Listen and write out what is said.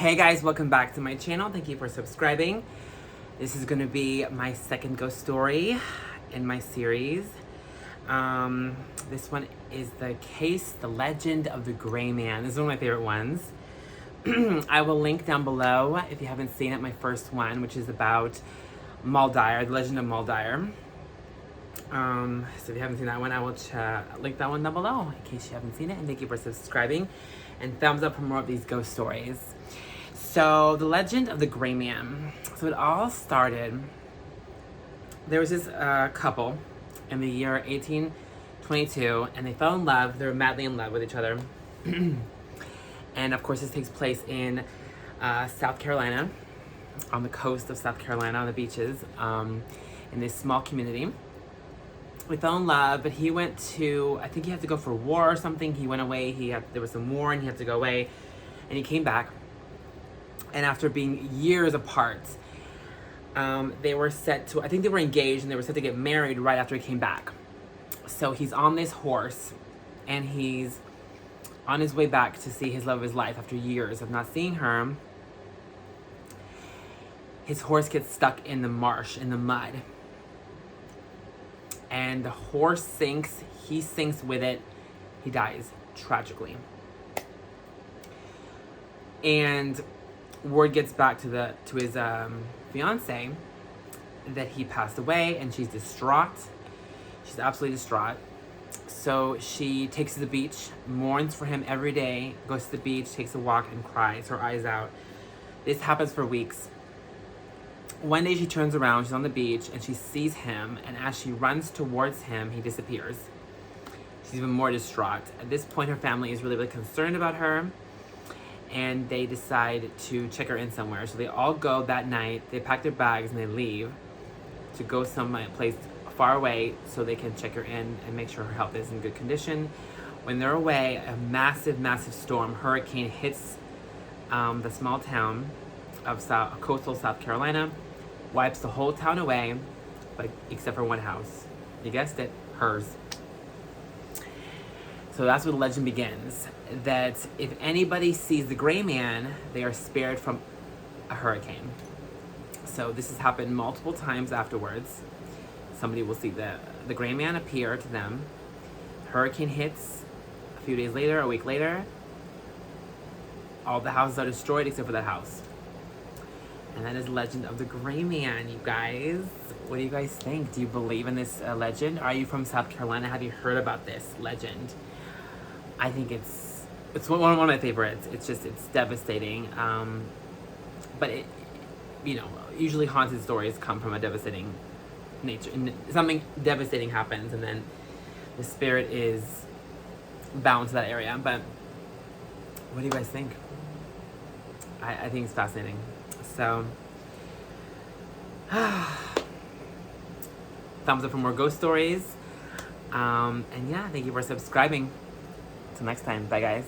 Hey guys, welcome back to my channel. Thank you for subscribing. This is gonna be my second ghost story in my series. This one is the legend of the Gray Man. This is one of my favorite ones. I will link down below if you haven't seen it, my first one, which is about Muldaur, the legend of Muldaur. So if you haven't seen that one, I will link that one down below in case you haven't seen it. And thank you for subscribing and thumbs up for more of these ghost stories. So the legend of the Gray Man. So it all started, there was this couple in the year 1822 and they fell in love. They were madly in love with each other. And of course this takes place in South Carolina, on the coast of South Carolina, on the beaches, in this small community. We fell in love, but he went to, I think he had to go for war or something. He went away, there was some war and he had to go away, and he came back. And after being years apart, they were set to, I think they were engaged and they were set to get married right after he came back. So he's on this horse and he's on his way back to see his love of his life after years of not seeing her. His horse gets stuck in the marsh, in the mud. And the horse sinks, he sinks with it, he dies tragically. And word gets back to his fiance that he passed away, and she's distraught. She's absolutely distraught. So she takes to the beach, mourns for him every day, goes to the beach, takes a walk and cries her eyes out. This happens for weeks. One day she turns around, she's on the beach, and she sees him, and as she runs towards him, he disappears. She's even more distraught. At this point, her family is really, really concerned about her, and they decide to check her in somewhere. So they all go that night, they pack their bags, and they leave to go someplace far away so they can check her in and make sure her health is in good condition. When they're away, a massive, massive storm, hurricane, hits the small town of coastal South Carolina, wipes the whole town away, but except for one house. You guessed it, hers. So that's where the legend begins, that if anybody sees the Gray Man, they are spared from a hurricane. So this has happened multiple times afterwards. Somebody will see the Gray Man appear to them. Hurricane hits, a few days later, a week later, all the houses are destroyed except for that house. And that is Legend of the Gray Man, you guys. What do you guys think? Do you believe in this legend? Are you from South Carolina? Have you heard about this legend? I think it's one of my favorites. It's devastating. But it, usually haunted stories come from a devastating nature. Something devastating happens and then the spirit is bound to that area. But what do you guys think? I think it's fascinating. So, thumbs up for more ghost stories. And yeah, thank you for subscribing. Until next time, bye guys.